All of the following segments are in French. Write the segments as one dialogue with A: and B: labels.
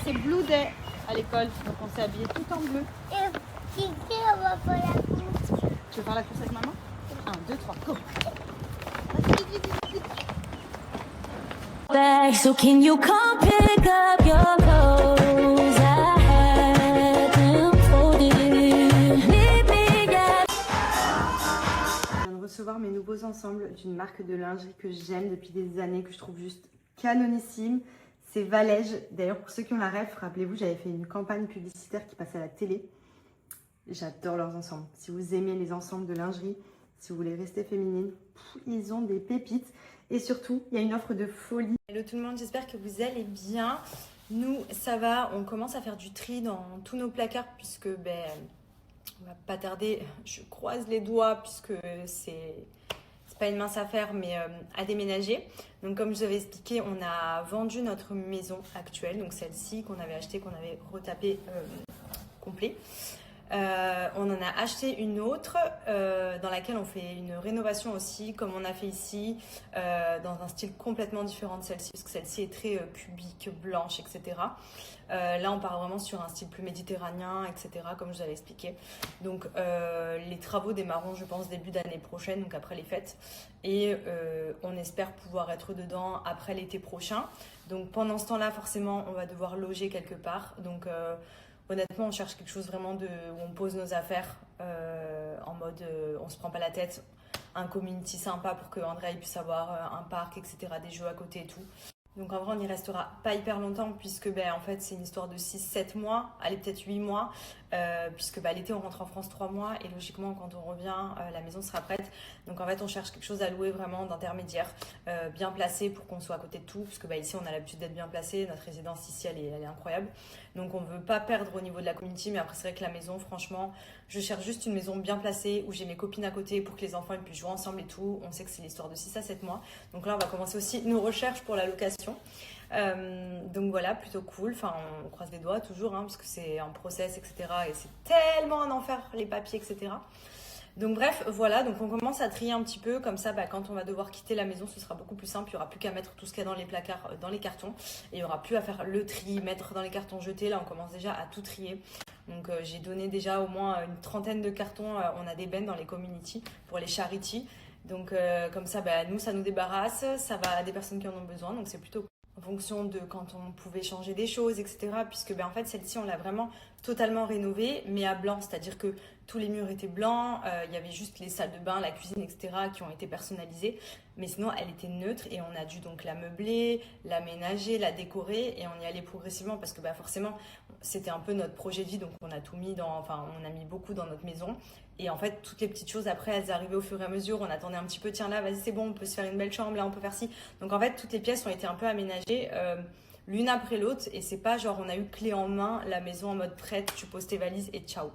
A: c'est Blue Day à l'école, donc on s'est habillé tout en bleu.
B: Et Kiki, on va faire la course.
A: Tu veux faire la course avec maman? 1, 2, 3, go! Vas-y, vite, vite, vite, vite.
C: Back, so can you come pick up your clothes? I had them folded. Meet me at
D: Je viens de recevoir mes nouveaux ensembles d'une marque de lingerie que j'aime depuis des années, que je trouve juste canonissime. C'est Valège. D'ailleurs, pour ceux qui ont la ref, rappelez-vous, j'avais fait une campagne publicitaire qui passait à la télé. J'adore leurs ensembles. Si vous aimez les ensembles de lingerie, si vous voulez rester féminine, ils ont des pépites. Et surtout, il y a une offre de folie.
E: Hello tout le monde, j'espère que vous allez bien. Nous, ça va, on commence à faire du tri dans tous nos placards puisque on va pas tarder, je croise les doigts puisque c'est pas une mince affaire, mais à déménager. Donc comme je vous avais expliqué, on a vendu notre maison actuelle, donc celle-ci qu'on avait achetée, qu'on avait retapée complet. On en a acheté une autre dans laquelle on fait une rénovation aussi, comme on a fait ici, dans un style complètement différent de celle-ci, parce que celle-ci est très cubique, blanche, etc. Là, on part vraiment sur un style plus méditerranéen, etc., comme je vous avais expliqué. Donc, les travaux démarreront, je pense, début d'année prochaine, donc après les fêtes. Et on espère pouvoir être dedans après l'été prochain. Donc, pendant ce temps-là, forcément, on va devoir loger quelque part. Donc, honnêtement, on cherche quelque chose vraiment où on pose nos affaires en mode on se prend pas la tête, un community sympa pour que Andrea puisse avoir un parc, etc., des jeux à côté et tout. Donc en vrai, on n'y restera pas hyper longtemps puisque en fait, c'est une histoire de 6-7 mois, allez peut-être 8 mois, puisque l'été, on rentre en France 3 mois et logiquement, quand on revient, la maison sera prête. Donc en fait, on cherche quelque chose à louer vraiment d'intermédiaire, bien placé pour qu'on soit à côté de tout, puisque ici, on a l'habitude d'être bien placé, notre résidence ici, elle est incroyable. Donc on ne veut pas perdre au niveau de la community, mais après, c'est vrai que la maison, franchement, je cherche juste une maison bien placée où j'ai mes copines à côté pour que les enfants puissent jouer ensemble et tout. On sait que c'est l'histoire de 6 à 7 mois. Donc là, on va commencer aussi nos recherches pour la location. Donc voilà, plutôt cool. Enfin, on croise les doigts toujours, parce que c'est en process, etc. Et c'est tellement un enfer, les papiers, etc. Donc bref, voilà, donc on commence à trier un petit peu, comme ça, quand on va devoir quitter la maison, ce sera beaucoup plus simple. Il n'y aura plus qu'à mettre tout ce qu'il y a dans les placards, dans les cartons. Et il n'y aura plus à faire le tri, mettre dans les cartons jetés. Là, on commence déjà à tout trier. Donc j'ai donné déjà au moins une trentaine de cartons. On a des bennes dans les community pour les charity. Donc comme ça, nous, ça nous débarrasse. Ça va à des personnes qui en ont besoin. Donc c'est plutôt en fonction de quand on pouvait changer des choses, etc. Puisque en fait, celle-ci, on l'a vraiment totalement rénovée, mais à blanc. C'est-à-dire que tous les murs étaient blancs, il y avait juste les salles de bain, la cuisine, etc. qui ont été personnalisées. Mais sinon, elle était neutre et on a dû donc la meubler, l'aménager, la décorer et on y allait progressivement parce que forcément, c'était un peu notre projet de vie. Donc, on a tout mis on a mis beaucoup dans notre maison. Et en fait, toutes les petites choses, après, elles arrivaient au fur et à mesure. On attendait un petit peu, tiens là, vas-y, c'est bon, on peut se faire une belle chambre, là, on peut faire ci. Donc, en fait, toutes les pièces ont été un peu aménagées l'une après l'autre. Et c'est pas genre, on a eu clé en main, la maison en mode prête, tu poses tes valises et ciao.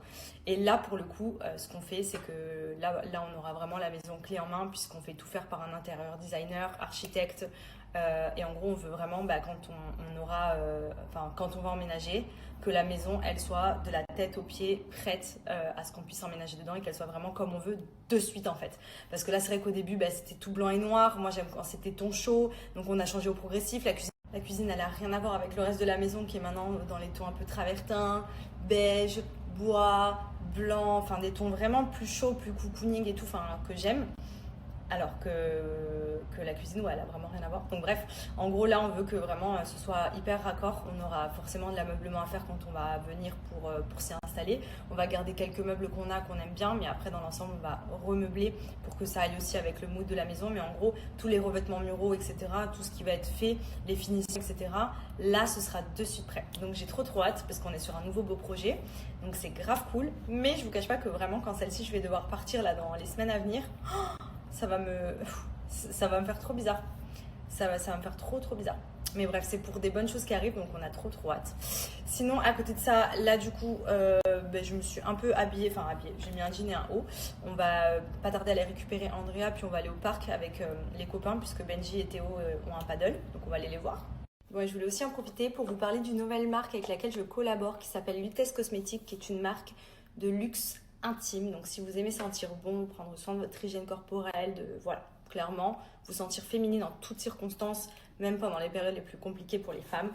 E: Et là, pour le coup, ce qu'on fait, c'est que là, on aura vraiment la maison clé en main puisqu'on fait tout faire par un intérieur designer, architecte. Et en gros, on veut vraiment, quand on va emménager, que la maison, elle soit de la tête aux pieds prête à ce qu'on puisse emménager dedans et qu'elle soit vraiment comme on veut de suite en fait. Parce que là, c'est vrai qu'au début, c'était tout blanc et noir. Moi, j'aime quand c'était ton chaud. Donc, on a changé au progressif. La cuisine, elle n'a rien à voir avec le reste de la maison qui est maintenant dans les tons un peu travertins, beige, bois, blanc, enfin des tons vraiment plus chauds, plus cocooning et tout, que j'aime. Alors que la cuisine, elle a vraiment rien à voir. Donc bref, en gros là, on veut que vraiment ce soit hyper raccord. On aura forcément de l'ameublement à faire quand on va venir pour s'y installer. On va garder quelques meubles qu'on aime bien, mais après dans l'ensemble, on va remeubler pour que ça aille aussi avec le mood de la maison. Mais en gros, tous les revêtements muraux, etc., tout ce qui va être fait, les finitions, etc., là, ce sera de suite prêt. Donc j'ai trop hâte parce qu'on est sur un nouveau beau projet. Donc c'est grave cool. Mais je vous cache pas que vraiment, quand celle-ci, je vais devoir partir là dans les semaines à venir, ça va me faire trop bizarre. Ça va me faire trop bizarre. Mais bref, c'est pour des bonnes choses qui arrivent, donc on a trop hâte. Sinon, à côté de ça, là du coup, je me suis un peu habillée. J'ai mis un jean et un haut. On va pas tarder à aller récupérer Andrea, puis on va aller au parc avec les copains, puisque Benji et Théo ont un paddle, donc on va aller les voir. Bon, je voulais aussi en profiter pour vous parler d'une nouvelle marque avec laquelle je collabore, qui s'appelle Lutèce Cosmétique, qui est une marque de luxe intime. Donc si vous aimez sentir bon, prendre soin de votre hygiène corporelle, voilà, clairement vous sentir féminine en toutes circonstances, même pendant les périodes les plus compliquées pour les femmes.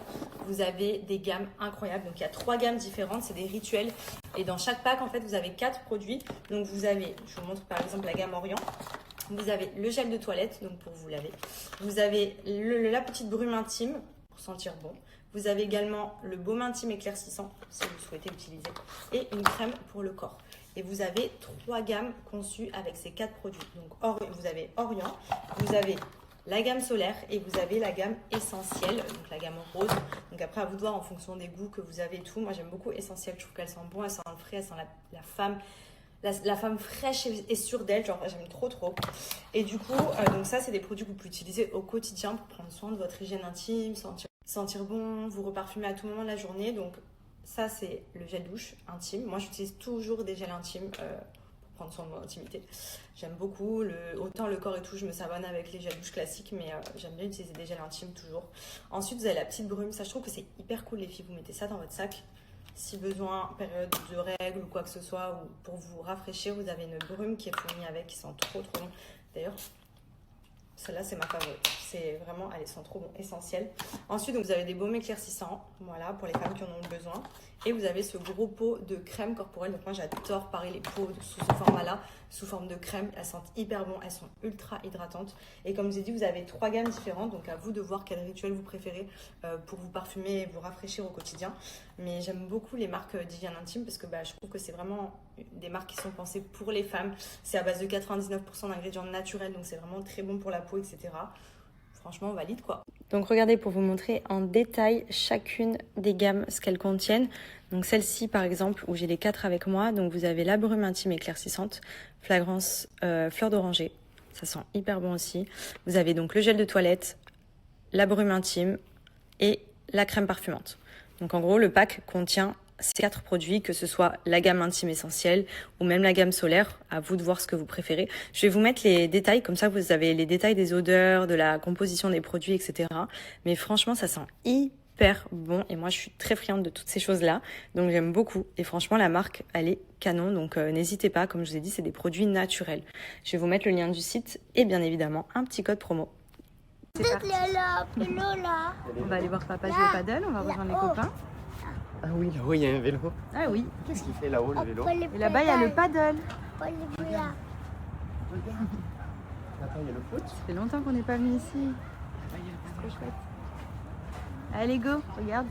E: Vous avez des gammes incroyables. Donc il y a 3 gammes différentes, c'est des rituels. Et dans chaque pack, en fait, vous avez 4 produits. Donc vous avez, je vous montre par exemple la gamme Orient. Vous avez le gel de toilette, donc pour vous laver. Vous avez la petite brume intime pour sentir bon. Vous avez également le baume intime éclaircissant, si vous souhaitez l'utiliser. Et une crème pour le corps. Et vous avez 3 gammes conçues avec ces 4 produits. Donc vous avez Orient, vous avez la gamme solaire et vous avez la gamme essentielle, donc la gamme rose. Donc après, à vous de voir en fonction des goûts que vous avez et tout. Moi, j'aime beaucoup essentielle. Je trouve qu'elle sent bon, elle sent le frais, elle sent la femme. La femme fraîche et sûre d'elle, genre j'aime trop. Et du coup, donc ça, c'est des produits que vous pouvez utiliser au quotidien pour prendre soin de votre hygiène intime, sentir bon, vous reparfumer à tout moment de la journée. Donc ça, c'est le gel douche intime. Moi, j'utilise toujours des gels intimes pour prendre soin de mon intimité. J'aime beaucoup, autant le corps et tout, je me savonne avec les gels douche classiques, mais j'aime bien utiliser des gels intimes toujours. Ensuite, vous avez la petite brume. Ça, je trouve que c'est hyper cool, les filles. Vous mettez ça dans votre sac. Si besoin, période de règles ou quoi que ce soit, ou pour vous rafraîchir, vous avez une brume qui est fournie avec, qui sent trop bon. D'ailleurs, celle-là, c'est ma favorite. C'est vraiment, elle sent trop bon, essentielle. Ensuite, donc, vous avez des baumes éclaircissants, voilà, pour les femmes qui en ont besoin. Et vous avez ce gros pot de crème corporelle. Donc moi, j'adore pareil les pots sous ce format-là, sous forme de crème. Elles sentent hyper bon, elles sont ultra hydratantes. Et comme je vous ai dit, vous avez 3 gammes différentes. Donc à vous de voir quel rituel vous préférez pour vous parfumer et vous rafraîchir au quotidien. Mais j'aime beaucoup les marques d'hygiène intime parce que je trouve que c'est vraiment des marques qui sont pensées pour les femmes. C'est à base de 99% d'ingrédients naturels, donc c'est vraiment très bon pour la peau, etc. Franchement, valide quoi. Donc regardez pour vous montrer en détail chacune des gammes, ce qu'elles contiennent. Donc celle-ci par exemple, où j'ai les 4 avec moi, donc vous avez la brume intime éclaircissante, fragrance fleur d'oranger, ça sent hyper bon aussi. Vous avez donc le gel de toilette, la brume intime et la crème parfumante. Donc en gros, le pack contient ces 4 produits, que ce soit la gamme intime essentielle ou même la gamme solaire, à vous de voir ce que vous préférez. Je vais vous mettre les détails, comme ça vous avez les détails des odeurs, de la composition des produits, etc. Mais franchement, ça sent hyper bon et moi je suis très friande de toutes ces choses-là, donc j'aime beaucoup. Et franchement, la marque, elle est canon, donc n'hésitez pas, comme je vous ai dit, c'est des produits naturels. Je vais vous mettre le lien du site et bien évidemment un petit code promo. C'est parti. On va aller voir papa jouer au paddle, on va rejoindre les copains.
F: Ah oui, là-haut, il y a un vélo.
D: Ah oui.
F: Qu'est-ce qu'il fait là-haut, le vélo?
D: Et là-bas, il y a le paddle.
F: Regarde. Là-bas, il y a le foot.
D: Ça fait longtemps qu'on n'est pas venu ici. C'est trop chouette. Allez, go, regarde.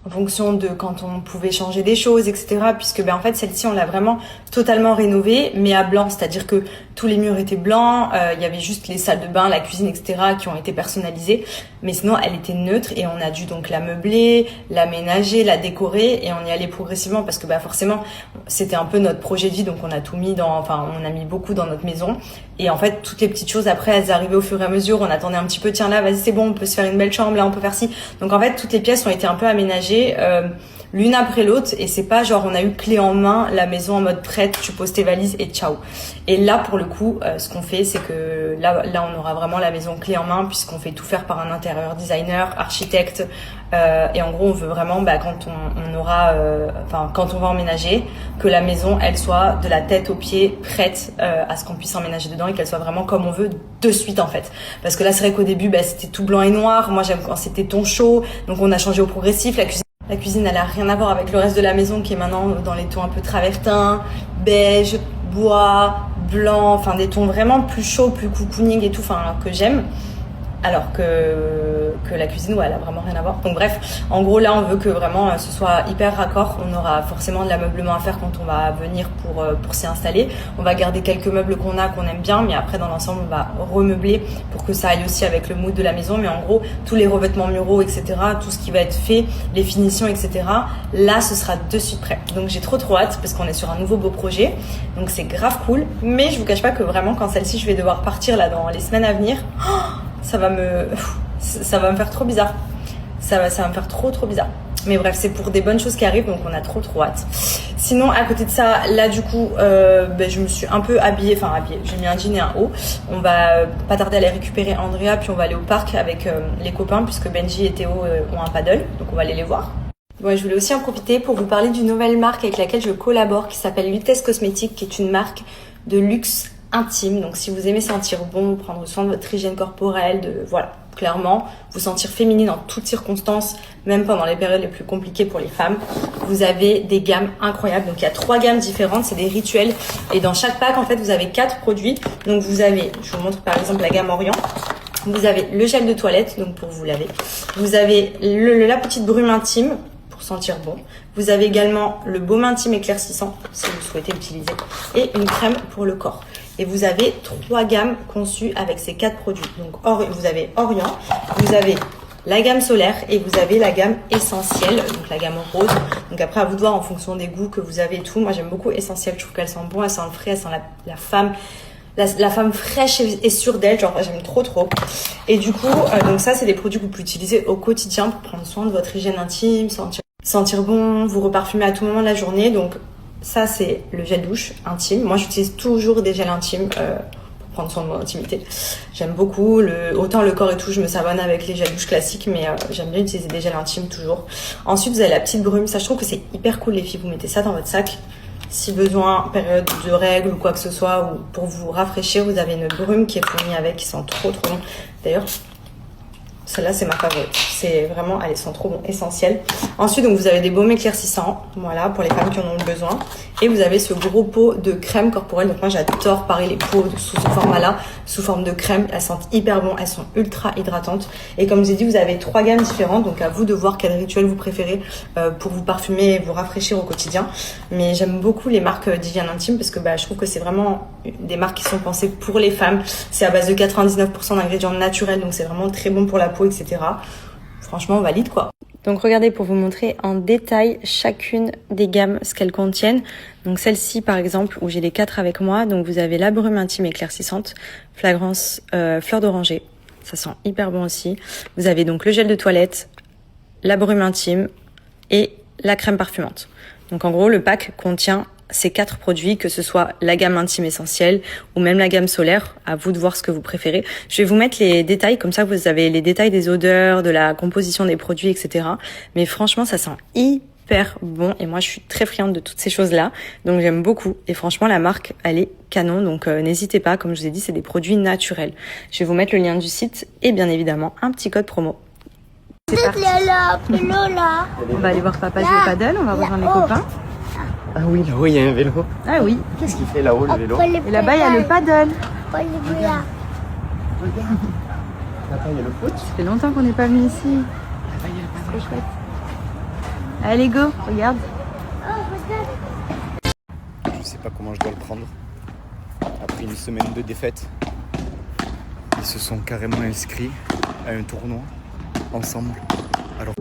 E: En fonction de quand on pouvait changer des choses, etc. Puisque en fait celle-ci on l'a vraiment totalement rénovée, mais à blanc, c'est-à-dire que tous les murs étaient blancs, il y avait juste les salles de bain, la cuisine, etc. qui ont été personnalisées, mais sinon elle était neutre et on a dû donc la meubler, l'aménager, la décorer et on y allait progressivement parce que forcément c'était un peu notre projet de vie, donc on a tout mis on a mis beaucoup dans notre maison et en fait toutes les petites choses après elles arrivaient au fur et à mesure, on attendait un petit peu, tiens là vas-y c'est bon, on peut se faire une belle chambre, là on peut faire ci, donc en fait toutes les pièces ont été un peu aménagées l'une après l'autre et c'est pas genre on a eu clé en main la maison en mode prête, tu poses tes valises et ciao. Et là pour le coup ce qu'on fait c'est que là on aura vraiment la maison clé en main puisqu'on fait tout faire par un intérieur designer, architecte et en gros on veut vraiment quand on aura quand on va emménager que la maison elle soit de la tête aux pieds prête à ce qu'on puisse emménager dedans et qu'elle soit vraiment comme on veut de suite en fait. Parce que là c'est vrai qu'au début c'était tout blanc et noir, moi j'aime quand c'était ton chaud, donc on a changé au progressif. La cuisine, elle a rien à voir avec le reste de la maison qui est maintenant dans les tons un peu travertins, beige, bois, blanc, enfin des tons vraiment plus chauds, plus cocooning et tout, que j'aime. Alors que la cuisine, elle a vraiment rien à voir. Donc bref, en gros là on veut que vraiment ce soit hyper raccord. On aura forcément de l'ameublement à faire quand on va venir pour s'y installer. On va garder quelques meubles qu'on aime bien, mais après dans l'ensemble on va remeubler pour que ça aille aussi avec le mood de la maison. Mais en gros tous les revêtements muraux, etc., tout ce qui va être fait, les finitions, etc., là ce sera de suite prêt. Donc j'ai trop hâte parce qu'on est sur un nouveau beau projet. Donc c'est grave cool. Mais je vous cache pas que vraiment quand celle-ci je vais devoir partir là dans les semaines à venir, ça va me faire trop bizarre. Ça va me faire trop bizarre. Mais bref, c'est pour des bonnes choses qui arrivent, donc on a trop hâte. Sinon, à côté de ça, là du coup, je me suis un peu habillée, j'ai mis un jean et un haut. On va pas tarder à aller récupérer Andrea, puis on va aller au parc avec les copains, puisque Benji et Théo ont un paddle, donc on va aller les voir. Bon, je voulais aussi en profiter pour vous parler d'une nouvelle marque avec laquelle je collabore, qui s'appelle Lutèce Cosmétique, qui est une marque de luxe intime. Donc si vous aimez sentir bon, prendre soin de votre hygiène corporelle, voilà, clairement, vous sentir féminine dans toutes circonstances, même pendant les périodes les plus compliquées pour les femmes, vous avez des gammes incroyables. Donc il y a 3 gammes différentes, c'est des rituels. Et dans chaque pack, en fait, vous avez 4 produits. Donc vous avez, je vous montre par exemple la gamme Orient. Vous avez le gel de toilette, donc pour vous laver. Vous avez la petite brume intime, pour sentir bon. Vous avez également le baume intime éclaircissant, si vous souhaitez l'utiliser. Et une crème pour le corps. Et vous avez 3 gammes conçues avec ces 4 produits. Donc vous avez Orient, vous avez la gamme solaire et vous avez la gamme essentielle, donc la gamme rose. Donc après à vous de voir en fonction des goûts que vous avez et tout. Moi j'aime beaucoup essentielle, je trouve qu'elle sent bon, elle sent le frais, elle sent la femme. La femme fraîche et sûre d'elle, genre j'aime trop. Et du coup, donc ça c'est des produits que vous pouvez utiliser au quotidien pour prendre soin de votre hygiène intime, sentir bon, vous reparfumer à tout moment de la journée. Donc ça c'est le gel douche intime. Moi j'utilise toujours des gels intimes pour prendre soin de mon intimité. J'aime beaucoup, autant le corps et tout, je me savonne avec les gels douche classiques, mais j'aime bien utiliser des gels intimes toujours. Ensuite vous avez la petite brume, ça je trouve que c'est hyper cool les filles, vous mettez ça dans votre sac. Si besoin, période de règles ou quoi que ce soit, ou pour vous rafraîchir, vous avez une brume qui est fournie avec, qui sent trop bon. D'ailleurs, celle-là c'est ma favorite. C'est vraiment, elle sent trop bon, essentielle. Ensuite, donc vous avez des baumes éclaircissants, voilà, pour les femmes qui en ont besoin. Et vous avez ce gros pot de crème corporelle. Donc moi j'adore pareil les pots sous ce format-là, sous forme de crème. Elles sentent hyper bon, elles sont ultra hydratantes. Et comme je vous ai dit, vous avez 3 gammes différentes. Donc à vous de voir quel rituel vous préférez pour vous parfumer et vous rafraîchir au quotidien. Mais j'aime beaucoup les marques d'hygiène intime parce que je trouve que c'est vraiment des marques qui sont pensées pour les femmes. C'est à base de 99% d'ingrédients naturels, donc c'est vraiment très bon pour la peau, etc. Franchement, on valide quoi. Donc regardez pour vous montrer en détail chacune des gammes, ce qu'elles contiennent. Donc celle-ci par exemple, où j'ai les 4 avec moi, donc vous avez la brume intime éclaircissante, fragrance fleur d'oranger, ça sent hyper bon aussi. Vous avez donc le gel de toilette, la brume intime et la crème parfumante. Donc en gros le pack contient ces 4 produits, que ce soit la gamme intime essentielle ou même la gamme solaire, à vous de voir ce que vous préférez. Je vais vous mettre les détails, comme ça vous avez les détails des odeurs, de la composition des produits, etc. Mais franchement, ça sent hyper bon et moi je suis très friande de toutes ces choses-là, donc j'aime beaucoup. Et franchement, la marque, elle est canon, donc n'hésitez pas, comme je vous ai dit, c'est des produits naturels. Je vais vous mettre le lien du site et bien évidemment un petit code promo. C'est parti. On va aller voir papa jouer au paddle, on va rejoindre les copains.
F: Ah oui, là-haut il y a un vélo.
D: Ah oui.
F: Qu'est-ce qu'il fait là-haut le vélo?
D: Et là-bas il y a le paddle.
F: Regarde. Là-bas il y a le foot.
D: Ça fait longtemps qu'on n'est pas venu ici.
F: Là-bas il y a le paddle.
D: Trop chouette. Allez go, regarde.
F: Je sais pas comment je dois le prendre. Après une semaine de défaite, ils se sont carrément inscrits à un tournoi ensemble. Alors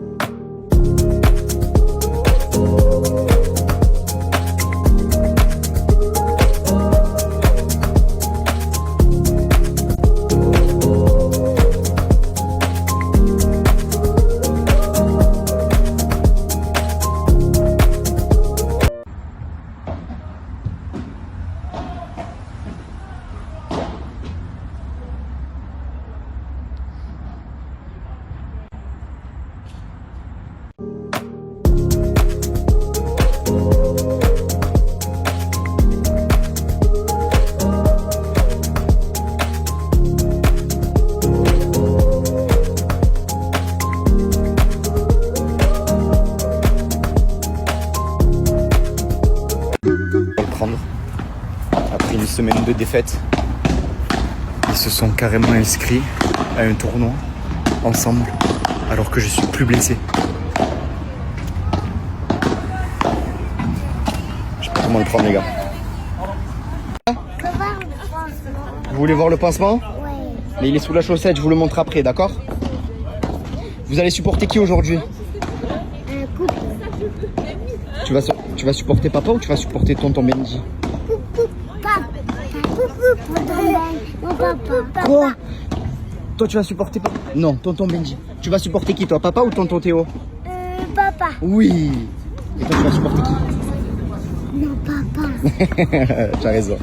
F: après une semaine de défaite, ils se sont carrément inscrits à un tournoi ensemble alors que je suis plus blessé. Je sais pas comment le prendre les gars. Vous voulez voir le pansement?
B: Ouais.
F: Mais il est sous la chaussette, je vous le montre après, d'accord? Vous allez supporter qui aujourd'hui?
B: Un couple.
F: Tu vas supporter papa ou tu vas supporter tonton Benji?
B: Papa. Coucou pour ton mon papa.
F: Quoi? Toi tu vas supporter papa? Non, tonton Benji. Tu vas supporter qui toi, papa ou tonton Théo?
B: Papa.
F: Oui. Et toi tu vas supporter qui?
B: Non, papa.
F: Tu as raison.